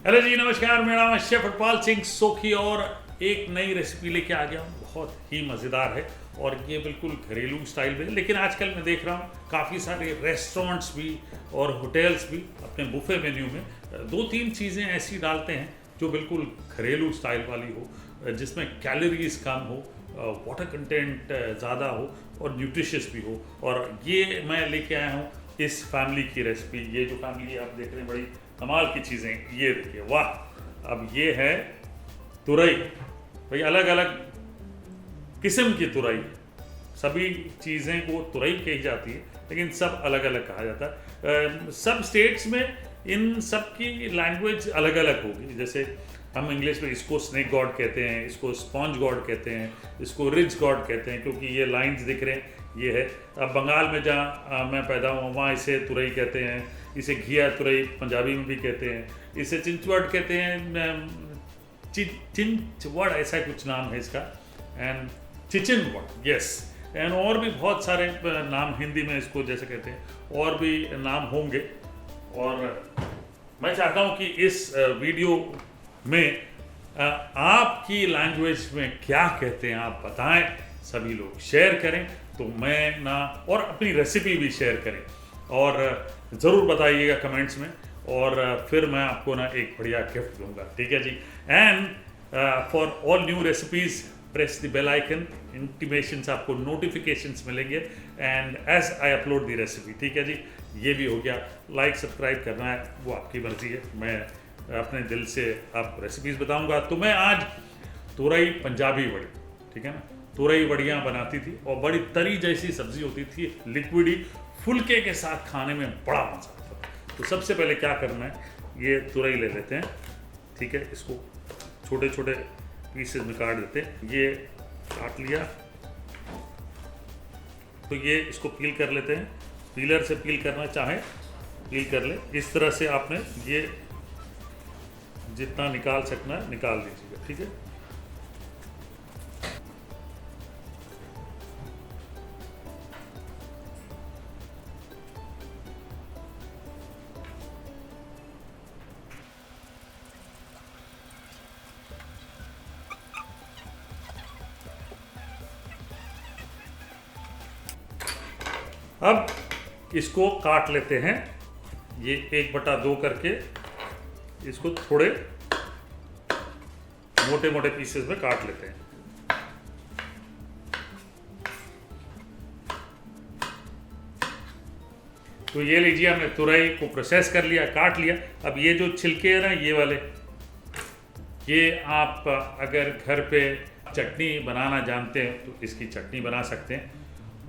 Hello जी, नमस्कार। मेरा नाम है शेफ हरपाल सिंह सोखी और एक नई रेसिपी लेके आ गया हूँ। बहुत ही मज़ेदार है और ये बिल्कुल घरेलू स्टाइल में है। लेकिन आजकल मैं देख रहा हूँ काफ़ी सारे रेस्टोरेंट्स भी और होटल्स भी अपने बुफे मेन्यू में दो तीन चीज़ें ऐसी डालते हैं जो बिल्कुल घरेलू स्टाइल वाली हो, जिसमें कैलोरीज कम हो, वाटर कंटेंट ज़्यादा हो और न्यूट्रिशियस भी हो। और ये मैं लेके आया हूँ इस फैमिली की रेसिपी। ये जो फैमिली आप देख रहे हैं, बड़ी कमाल की चीज़ें। ये देखिए, वाह! अब ये है तुरई। भाई अलग अलग किस्म की तुरई, सभी चीज़ें को तुरई कही जाती है, लेकिन सब अलग अलग कहा जाता है। सब स्टेट्स में इन सब की लैंग्वेज अलग अलग होगी। जैसे हम इंग्लिश में इसको स्नेक गॉड कहते हैं, इसको स्पॉन्ज गॉड कहते हैं, इसको रिज गॉड कहते हैं, क्योंकि ये लाइंस दिख रहे हैं, ये है। अब बंगाल में जहाँ मैं पैदा हुआ वहाँ इसे तुरई कहते हैं। इसे घिया तुरई पंजाबी में भी कहते हैं। इसे चिंचवट कहते हैं, चिंचवट ऐसा कुछ नाम है इसका, एंड चिचिनवट, यस। एंड और भी बहुत सारे नाम हिंदी में इसको जैसे कहते हैं, और भी नाम होंगे। और मैं चाहता हूँ कि इस वीडियो में आपकी लैंग्वेज में क्या कहते हैं आप बताएं, सभी लोग शेयर करें तो मैं ना, और अपनी रेसिपी भी शेयर करें और ज़रूर बताइएगा कमेंट्स में, और फिर मैं आपको ना एक बढ़िया गिफ्ट दूंगा, ठीक है जी। And for all new recipes press the bell icon, intimations आपको नोटिफिकेशंस मिलेंगे and as I upload the recipe, ठीक है जी। ये भी हो गया। लाइक सब्सक्राइब करना है वो आपकी मर्जी है, मैं अपने दिल से आप रेसिपीज़ बताऊंगा। तो मैं आज तुरई पंजाबी वड़ी, ठीक है ना, तुरई वड़ियाँ बनाती थी और बड़ी तरी जैसी सब्जी होती थी, लिक्विडी, फुलके के साथ खाने में बड़ा मज़ा आता था। तो सबसे पहले क्या करना है, ये तुरई ले लेते हैं, ठीक है। इसको छोटे छोटे पीसेस में काट देते हैं। ये काट लिया तो ये इसको पील कर लेते हैं। पीलर से पील करना चाहें पील कर ले। इस तरह से आपने ये जितना निकाल सकना है निकाल दीजिएगा, ठीक है। अब इसको काट लेते हैं, ये 1/2 करके इसको थोड़े मोटे मोटे पीसेस में काट लेते हैं। तो ये लीजिए, हमने तुरई को प्रोसेस कर लिया, काट लिया। अब ये जो छिलके हैं ना, ये वाले, ये आप अगर घर पे चटनी बनाना जानते हैं तो इसकी चटनी बना सकते हैं।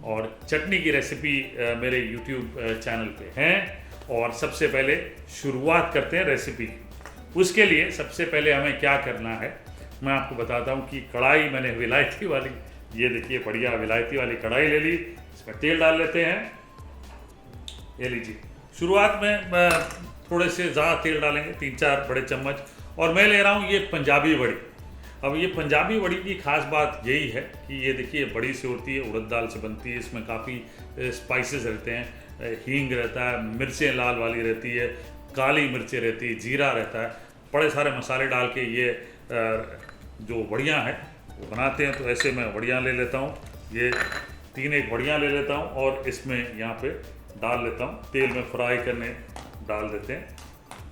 और चटनी की रेसिपी मेरे YouTube चैनल पे है। और सबसे पहले शुरुआत करते हैं रेसिपी की। उसके लिए सबसे पहले हमें क्या करना है मैं आपको बताता हूँ कि कढ़ाई मैंने विलायती वाली, ये देखिए बढ़िया विलायती वाली कढ़ाई ले ली। इसमें तेल डाल लेते हैं, ये लीजिए। शुरुआत में थोड़े से ज़्यादा तेल डालेंगे, 3-4 बड़े चम्मच। और मैं ले रहा हूँ ये पंजाबी वड़ी। अब ये पंजाबी वड़ी की खास बात यही है कि ये देखिए बड़ी से होती है, उड़द दाल से बनती है। इसमें काफ़ी स्पाइसेस रहते हैं, हींग रहता है, मिर्चें लाल वाली रहती है, काली मिर्चें रहती है, जीरा रहता है, बड़े सारे मसाले डाल के ये जो वड़ियाँ हैं वो बनाते हैं। तो ऐसे मैं वड़ियाँ ले लेता हूँ, ये 3 वड़ियाँ ले लेता हूँ और इसमें यहाँ पे डाल लेता हूँ। तेल में फ्राई करने डाल देते हैं।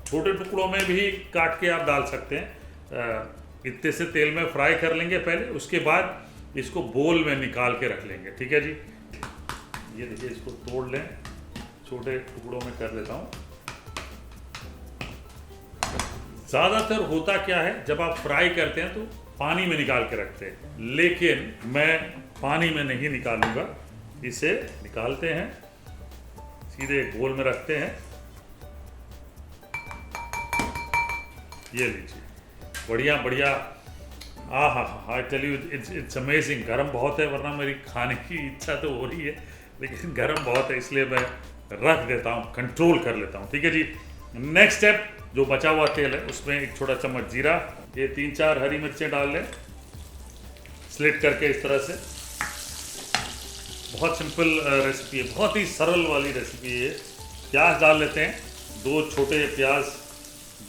छोटे टुकड़ों में भी काट के आप डाल सकते हैं। इतने से तेल में फ्राई कर लेंगे पहले, उसके बाद इसको बोल में निकाल के रख लेंगे, ठीक है जी। ये देखिए, इसको तोड़ लें, छोटे टुकड़ों में कर लेता हूँ। ज़्यादातर होता क्या है, जब आप फ्राई करते हैं तो पानी में निकाल के रखते हैं, लेकिन मैं पानी में नहीं निकालूंगा। इसे निकालते हैं, सीधे बोल में रखते हैं। ये लीजिए, बढ़िया बढ़िया। I tell you, it's amazing. गर्म बहुत है, वरना मेरी खाने की इच्छा तो हो रही है, लेकिन गर्म बहुत है, इसलिए मैं रख देता हूँ, कंट्रोल कर लेता हूँ, ठीक है जी। नेक्स्ट स्टेप, जो बचा हुआ तेल है उसमें 1 छोटा चम्मच जीरा, ये 3-4 हरी मिर्चें डाल लें स्लिट करके इस तरह से। बहुत सिंपल रेसिपी है, बहुत ही सरल वाली रेसिपी है। प्याज डाल लेते हैं, 2 छोटे प्याज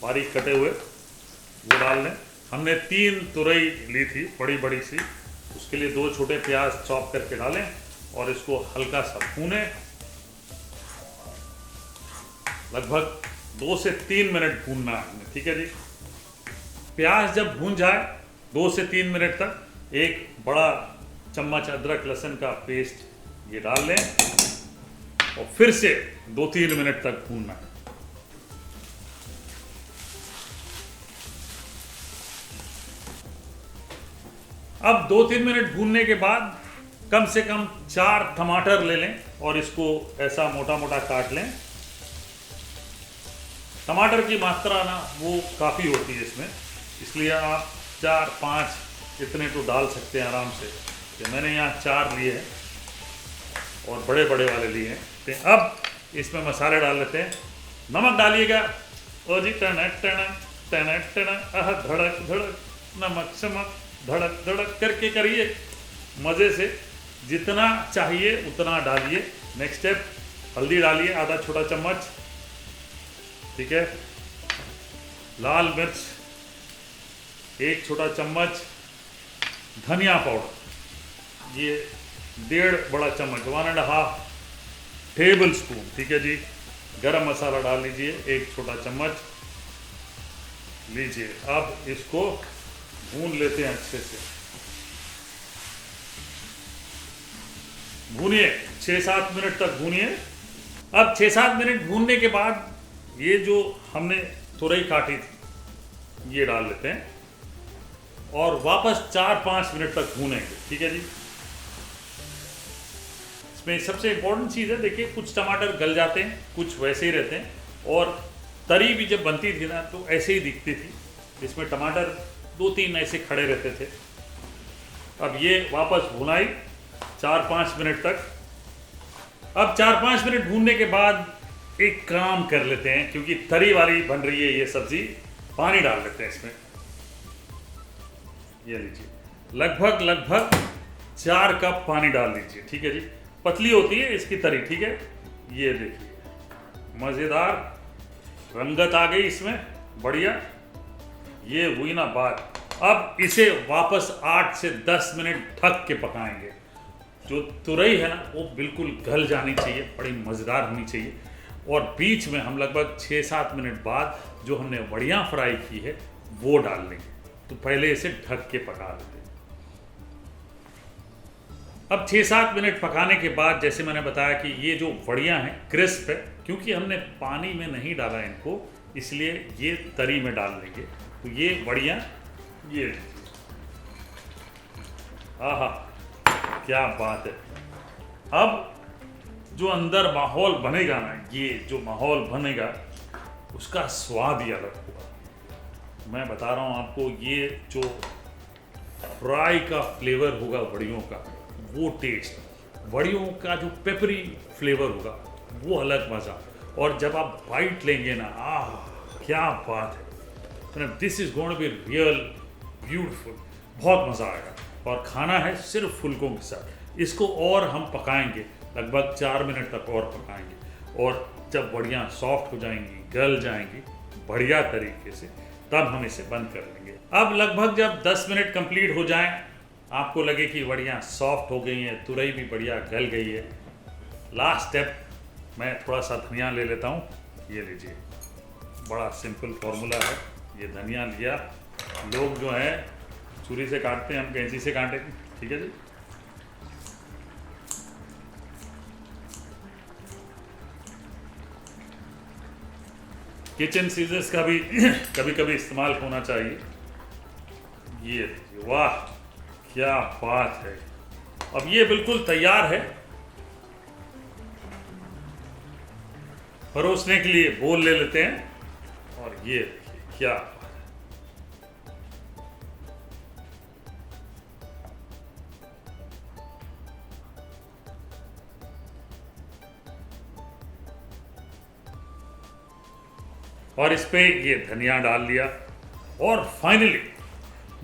बारीक कटे हुए वो डाल लें। हमने 3 तुरई ली थी बड़ी बड़ी सी, उसके लिए 2 छोटे प्याज चॉप करके डालें और इसको हल्का सा भूनें। लगभग 2 से 3 मिनट भूनना है, ठीक है जी। प्याज जब भून जाए 2 से 3 मिनट तक, एक बड़ा चम्मच अदरक लहसुन का पेस्ट ये डाल लें और फिर से 2-3 मिनट तक भूनना है। अब 2-3 मिनट भूनने के बाद कम से कम 4 टमाटर ले लें और इसको ऐसा मोटा मोटा काट लें। टमाटर की मात्रा ना वो काफ़ी होती है इसमें, इसलिए आप 4-5 इतने तो डाल सकते हैं आराम से। तो मैंने यहाँ 4 लिए हैं और बड़े बड़े वाले लिए हैं। तो अब इसमें मसाले डाल लेते हैं। नमक डालिएगा, ओ जी, टन टन टन टन, आह धड़क धड़क, नमक चमक, धड़क धड़क करके करिए मज़े से, जितना चाहिए उतना डालिए। नेक्स्ट स्टेप, हल्दी डालिए आधा छोटा चम्मच, ठीक है। लाल मिर्च 1 छोटा चम्मच, धनिया पाउडर ये 1.5 बड़ा चम्मच, 1.5 टेबल स्पून, ठीक है जी। गरम मसाला डाल लीजिए 1 छोटा चम्मच लीजिए। अब इसको भून लेते हैं अच्छे से, भूनिए 6-7 मिनट तक भूनिए। अब 6-7 मिनट भूनने के बाद ये जो हमने तुरई काटी थी ये डाल लेते हैं और वापस 4-5 मिनट तक भूनेंगे, ठीक है जी। इसमें सबसे इम्पोर्टेंट चीज़ है, देखिए कुछ टमाटर गल जाते हैं, कुछ वैसे ही रहते हैं, और तरी भी जब बनती थी ना तो ऐसे ही दिखती थी, इसमें टमाटर 2-3 ऐसे खड़े रहते थे। अब ये वापस भुनाई 4-5 मिनट तक। अब 4-5 मिनट भूनने के बाद एक काम कर लेते हैं, क्योंकि तरी वाली बन रही है ये सब्जी, पानी डाल लेते हैं इसमें। ये लीजिए, लगभग 4 कप पानी डाल लीजिए, ठीक है जी। पतली होती है इसकी तरी, ठीक है। ये देखिए मज़ेदार रंगत आ गई इसमें, बढ़िया। ये हुई ना बात। अब इसे वापस 8 से 10 मिनट ढक के पकाएंगे। जो तुरई है ना वो बिल्कुल गल जानी चाहिए, बड़ी मज़ेदार होनी चाहिए। और बीच में हम लगभग 6-7 मिनट बाद जो हमने वड़ियाँ फ्राई की है वो डाल लेंगे। तो पहले इसे ढक के पका लेते हैं। अब 6-7 मिनट पकाने के बाद जैसे मैंने बताया कि ये जो वड़ियाँ हैं क्रिस्प है, क्योंकि हमने पानी में नहीं डाला इनको, इसलिए ये तरी में डाल लेंगे। तो ये वड़ियाँ, ये आहा क्या बात है। अब जो अंदर माहौल बनेगा ना, ये जो माहौल बनेगा उसका स्वाद ही अलग होगा। मैं बता रहा हूँ आपको, ये जो फ्राई का फ्लेवर होगा वड़ियों का, वो टेस्ट, वड़ियों का जो पेपरी फ्लेवर होगा वो अलग मज़ा। और जब आप बाइट लेंगे ना, आह क्या बात है, this is going to be real beautiful, बहुत मज़ा आएगा। और खाना है सिर्फ फुलकों के साथ। इसको और हम पकाएंगे, लगभग 4 मिनट तक और पकाएंगे, और जब वड़ियाँ सॉफ्ट हो जाएंगी, गल जाएंगी बढ़िया तरीके से, तब हम इसे बंद कर लेंगे। अब लगभग जब 10 मिनट कंप्लीट हो जाएं, आपको लगे कि वड़ियाँ सॉफ्ट हो गई हैं, तुरई भी बढ़िया गल गई है, लास्ट स्टेप, मैं थोड़ा सा धनिया ले लेता हूँ। ये लीजिए, बड़ा सिंपल फॉर्मूला है। ये धनिया लिया, लोग जो है छुरी से काटते हैं, हम कैंची से काटेंगे, ठीक है जी। किचन सीजर्स का भी कभी कभी इस्तेमाल होना चाहिए। ये देखिए, वाह क्या बात है। अब ये बिल्कुल तैयार है परोसने के लिए। बोल ले लेते हैं, और ये देखिए क्या बात है। और इस पे ये धनिया डाल लिया। और फाइनली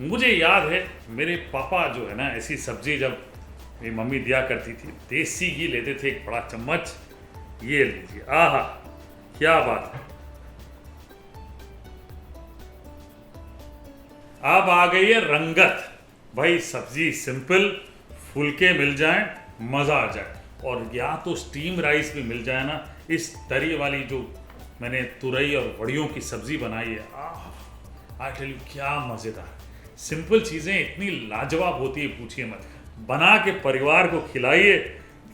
मुझे याद है, मेरे पापा जो है ना, ऐसी सब्जी जब मेरी मम्मी दिया करती थी, देसी घी लेते थे 1 बड़ा चम्मच। ये लीजिए, आहा क्या बात है। अब आ गई है रंगत। भाई सब्जी सिंपल, फुलके मिल जाएं, मज़ा आ जाए, और या तो स्टीम राइस भी मिल जाए ना। इस तरी वाली जो मैंने तुरई और वड़ियों की सब्जी बनाई है, आई टेल यू क्या मज़ेदार। सिंपल चीज़ें इतनी लाजवाब होती है, पूछिए मत। बना के परिवार को खिलाइए,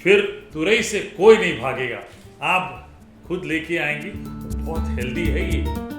फिर तुरई से कोई नहीं भागेगा। आप खुद लेके आएंगी। बहुत हेल्दी है ये।